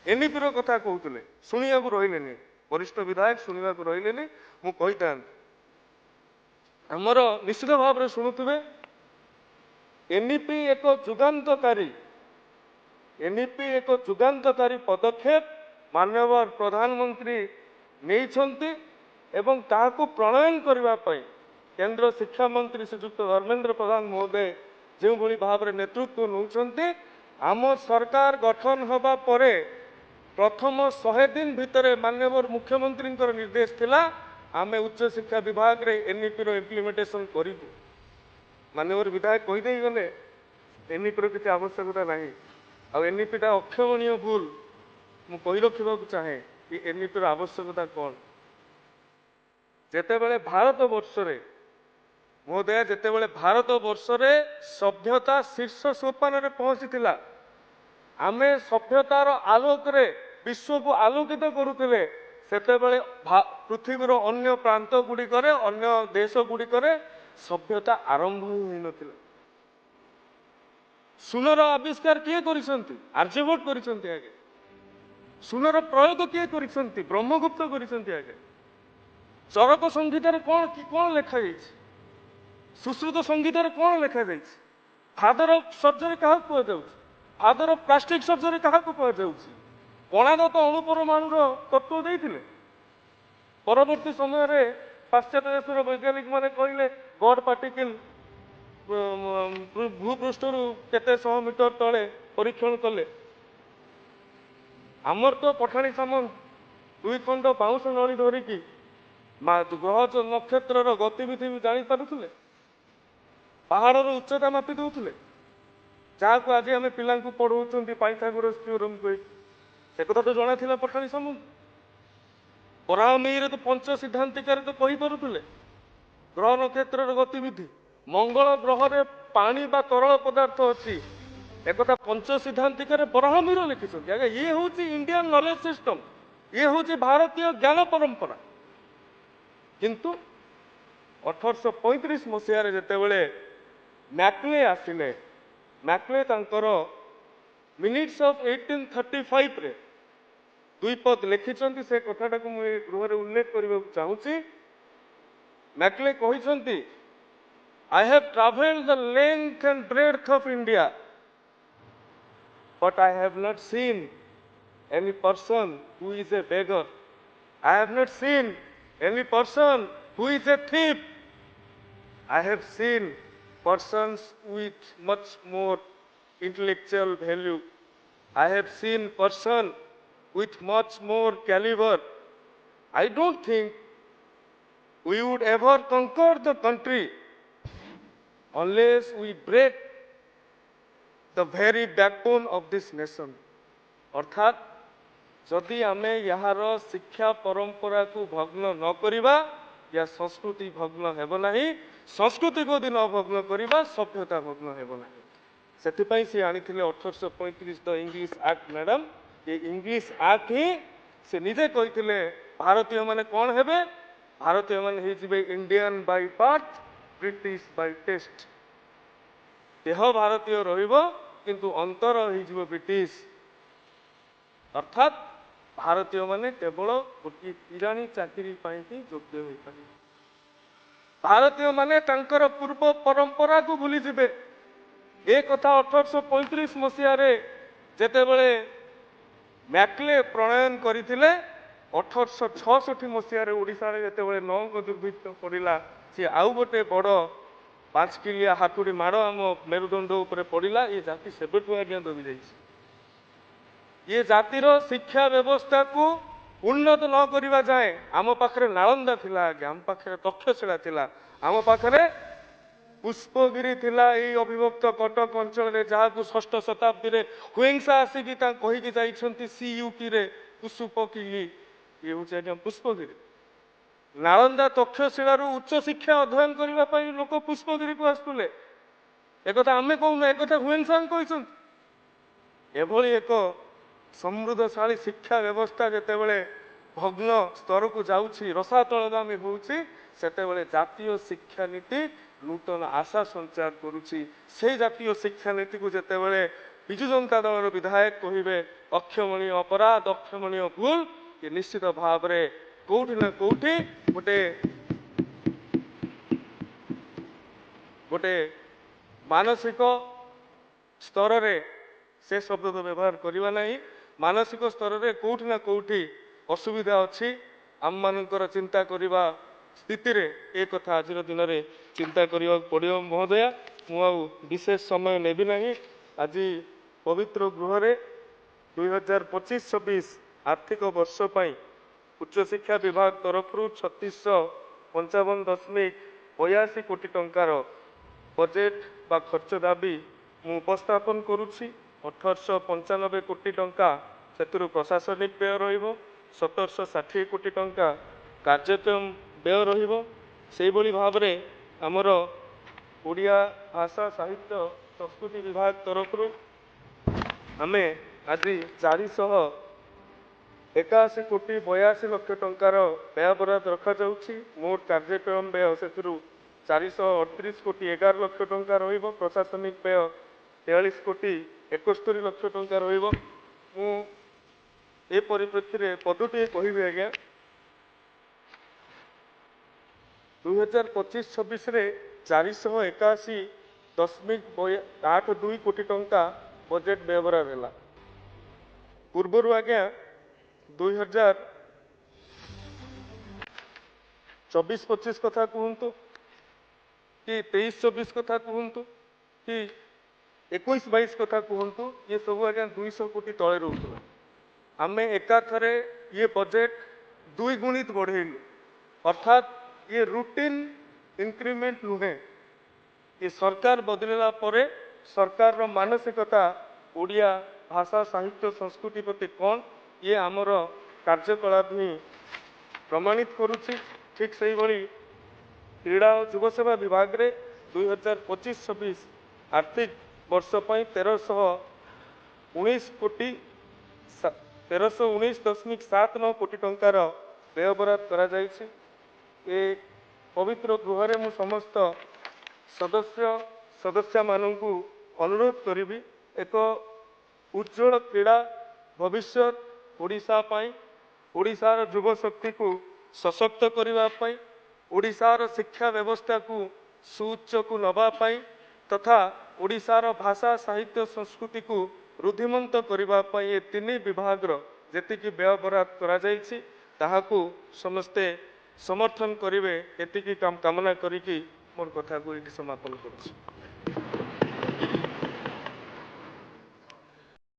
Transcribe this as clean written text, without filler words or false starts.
NEP कथा कहते शुणा रही वरिष्ठ विधायक शुणा रही मुझे आमर निश्चित भाव में शुणुवे एनईपी एक जुगान्तकारी पदक्षेप माननीय प्रधानमंत्री नहीं एवं ताकू प्रणयन करने केंद्र शिक्षा मंत्री श्रीजुक्त धर्मेंद्र प्रधान महोदय जो भली भाव में नेतृत्व नौकरी आम सरकार गठन होगा परे प्रथम 100 दिन भितर माननीय मुख्यमंत्री निर्देश थिला आमे उच्च शिक्षा विभाग रे एनईपी रो इम्प्लीमेंटेशन करू माननीय विधायक कहीदे गले एनईपी किसी आवश्यकता ना आ एनईपीटा अक्षमणीय भूल मु कही रखा चाहे कि एनईपी आवश्यकता कौन जेतेबेले भारत वर्ष रे महोदय जेतेबेले भारत वर्ष रे सभ्यता शीर्ष सोपान रे पहुंची आमे सभ्यतार आलोक रे विश्व को आलोकित करुले सेतेबेले पृथ्वीर अन्य प्रांत गुड़िकर अन्य देश गुड़िकर सभ्यता आरंभ ही नथिला सुनर आविष्कार किए करिसंती आर्यभट्ट करिसंती आगे सुनर प्रयोग किए करिसंती ब्रह्मगुप्त करिसंती आगे चरक संहितार कौन लिखा सुश्रुत संहितार कौन लिखा फादर ऑफ सर्जरी क्या कहु फादर ऑफ प्लास्टिक सर्जरी क्या कहु कणादत्त अणुपरमाणुर तत्व देते परवर्ती समय रे पाश्चात्य देशर वैज्ञानिक माने कहले गॉड पार्टिकल भूपृष्ठ केते 100 मीटर तले परीक्षण कले आमर तो पठाणी सामंत 2 खंड बाउंश नड़ी धरिकी ग्रह नक्षत्र गतिविधि भी जानी पारुले पहाड़ उच्चता मापी दौले जहाँ आज आम पिला पढ़ाऊँ पाइथागोरस थ्योरम कही से कथा तो जना था पठाणी सामंत परामयी तो पंच सिद्धांतिकार तो कही पारुले ग्रह नक्षत्र गतिविधि मंगल ग्रह रे पानी बा तरल पदार्थ अच्छी एक पंच सिद्धांतिकार बराहमीर लिखिं आगे ये हूँ इंडियन नॉलेज सिस्टम ये हूँ भारतीय ज्ञान परंपरा किंतु 1835 मसीह जितेबले मैक्ले आसिले मैक्ले तांकर मिनिट्स ऑफ 1835 रे 2 पद लिखिं से कथाटा को मुझे गृह उल्लेख करने चाहूँगी मैक्ले कहते I have travelled the length and breadth of India but I have not seen any person who is a beggar. I have not seen any person who is a thief. I have seen persons with much more intellectual value. I have seen person with much more caliber. I don't think we would ever conquer the country unless we break the very backbone of this nation. अर्थात जदि आमे यार शिक्षा परंपरा को भग्न न करिबा या संस्कृति भग्न हेब नाही संस्कृति को दिन भग्न करिबा सभ्यता भग्न हेब नाही सेथिपई से आनिथिले 1835 द इंग्लिश एक्ट मैडम ये इंग्लिश एक्ट ही से निजे कहिथिले भारतीय माने कोन हेबे भारतीय माने हे जिबे Indian by birth British by taste देह भारतीय रहिबो किंतु अंतर हो ब्रिटिश अर्थात भारतीय माने केवल गोटे किराणी चाकरी ही योग्य हो पारे भारतीय माने तांकर पूर्व परंपरा को भूली जिबे एक कथा 1835 मसीह जेतेबेले मैक्ले प्रणयन करथिले 1866 मसीह ओडिशा रे जेतेबेले नौंग दुर्भिक्ष पड़िला सी आउ गोटे बड़ 5 किलिया हाथुड़ी माड़ आम मेरुदंड उपरे पड़िला ये जाति सेबेठू आज्ञा दबी जाइए ये जातिर शिक्षा व्यवस्था को उन्नत न करवा जाए आम पाखे नालंदा थिला आगे आम पाखे तक्षशिला थिला आम पाखे पुष्पगिरी थिला ये अविभक्त कटक अंचल जहाँ षष्ठ शताब्दी रे हुएंसा आसिकी कहीकि जाइछंती सीयूटी रे पुष्पकिली ये हूँ आज्ञा पुष्पगिरी नालंदा तक्षशिला उच्च शिक्षा अध्ययन करने लोक पुष्पगिरी को आसुले एक आम कहूना एक हुएंसा कहभली एक समृद्धशाली शिक्षा व्यवस्था जितेबले भग्न स्तर को जाऊँगी रसातलगामी होते जातीय शिक्षा नीति नूतन आशा संचार करुच्ची से जातीय शिक्षा नीति को जितेबले ବିଜୁ ଜନତା ଦଳର ବିଧାୟକ କହିବେ ଅକ୍ଷମଣୀୟ ଅପରାଧ ଅକ୍ଷମଣୀୟ ଭୁଲ ଏ ନିଶ୍ଚିତ ଭାବରେ କୋଉଠି ନା କୋଉଠି ଗୋଟେ ଗୋଟେ ମାନସିକ ସ୍ତରରେ ସେ ଶବ୍ଦ ବ୍ୟବହାର କରିବା ନାହିଁ। ମାନସିକ ସ୍ତରରେ କୋଉଠି ନା କୋଉଠି ଅସୁବିଧା ଅଛି। ଆମମାନଙ୍କର ଚିନ୍ତା କରିବା ସ୍ଥିତିରେ ଏ କଥା ଆଜିର ଦିନରେ ଚିନ୍ତା କରିବାକୁ ପଡ଼ିବ। ମହୋଦୟା, ମୁଁ ଆଉ ବିଶେଷ ସମୟ ନେବି ନାହିଁ। ଆଜି ପବିତ୍ର ଗୃହରେ 2025-26 ଆର୍ଥିକ ବର୍ଷ ପାଇଁ ଉଚ୍ଚଶିକ୍ଷା ବିଭାଗ ତରଫରୁ 3655.82 କୋଟି ଟଙ୍କାର ବଜେଟ୍ ବା ଖର୍ଚ୍ଚ ଦାବି ମୁଁ ଉପସ୍ଥାପନ କରୁଛି। 1895 କୋଟି ଟଙ୍କା ସେଥିରୁ ପ୍ରଶାସନିକ ବ୍ୟୟ ରହିବ, 1760 କୋଟି ଟଙ୍କା କାର୍ଯ୍ୟକ୍ରମ ବ୍ୟୟ ରହିବ। ସେହିଭଳି ଭାବରେ ଆମର ଓଡ଼ିଆ ଭାଷା ସାହିତ୍ୟ ସଂସ୍କୃତି ବିଭାଗ ତରଫରୁ ଆମେ ଆଜି 481 କୋଟି 82 ଲକ୍ଷ ଟଙ୍କାର ବ୍ୟୟ ବରାଦ ରଖାଯାଉଛି। ମୋଟ କାର୍ଯ୍ୟକ୍ରମ ବ୍ୟୟ ସେଥିରୁ 438 କୋଟି 11 ଲକ୍ଷ ଟଙ୍କା ରହିବ, ପ୍ରଶାସନିକ ବ୍ୟୟ 43 କୋଟି 71 ଲକ୍ଷ ଟଙ୍କା ରହିବ। ମୁଁ ଏ ପରିପ୍ରେକ୍ଷୀରେ ପଦଟିଏ କହିବି ଆଜ୍ଞା, 2025-26ରେ 481.82 କୋଟି ଟଙ୍କା ବଜେଟ୍ ବ୍ୟବହାର ହେଲା। ପୂର୍ବରୁ ଆଜ୍ଞା 2024-25 କଥା କୁହନ୍ତୁ କି 23-24 କଥା କୁହନ୍ତୁ କି 21-22 କଥା କୁହନ୍ତୁ, ये ସବୁ ଆଜ୍ଞା 200 କୋଟି ତଳେ ରହୁଥିଲା। ଆମେ ଏକାଥରେ ये ବଜେଟ୍ ଦ୍ୱିଗୁଣିତ ବଢ଼େଇଲୁ। ଅର୍ଥାତ୍ ये ରୁଟିନ୍ ଇନକ୍ରିମେଣ୍ଟ ନୁହେଁ। ଏ ସରକାର ବଦଳିଲା ପରେ ସରକାରର ମାନସିକତା ଓଡ଼ିଆ ଭାଷା ସାହିତ୍ୟ ସଂସ୍କୃତି ପ୍ରତି କ'ଣ ଇଏ ଆମର କାର୍ଯ୍ୟକଳାପ ହିଁ ପ୍ରମାଣିତ କରୁଛି। ଠିକ୍ ସେହିଭଳି କ୍ରୀଡ଼ା ଓ ଯୁବସେବା ବିଭାଗରେ 2025-26 ଆର୍ଥିକ ବର୍ଷ ପାଇଁ 1319.79 କୋଟି ଟଙ୍କାର ବ୍ୟୟ ବରାଦ କରାଯାଇଛି। ଏ ପବିତ୍ର ଗୃହରେ ମୁଁ ସମସ୍ତ ସଦସ୍ୟମାନଙ୍କୁ ଅନୁରୋଧ କରିବି, ଏକ ଉଜ୍ଜଳ କ୍ରୀଡ଼ା ଭବିଷ୍ୟତ ଓଡ଼ିଶା ପାଇଁ, ଓଡ଼ିଶାର ଯୁବଶକ୍ତିକୁ ସଶକ୍ତ କରିବା ପାଇଁ, ଓଡ଼ିଶାର ଶିକ୍ଷା ବ୍ୟବସ୍ଥାକୁ ସୁଉଚ୍ଚକୁ ନେବା ପାଇଁ ତଥା ଓଡ଼ିଶାର ଭାଷା ସାହିତ୍ୟ ସଂସ୍କୃତିକୁ ରୁଦ୍ଧିମନ୍ତ କରିବା ପାଇଁ ଏ ତିନି ବିଭାଗର ଯେତିକି ବ୍ୟୟ ବରାଦ କରାଯାଇଛି ତାହାକୁ ସମସ୍ତେ ସମର୍ଥନ କରିବେ, ଏତିକି କାମନା କରିକି ମୋର କଥାକୁ ଏଠି ସମାପନ କରୁଛି।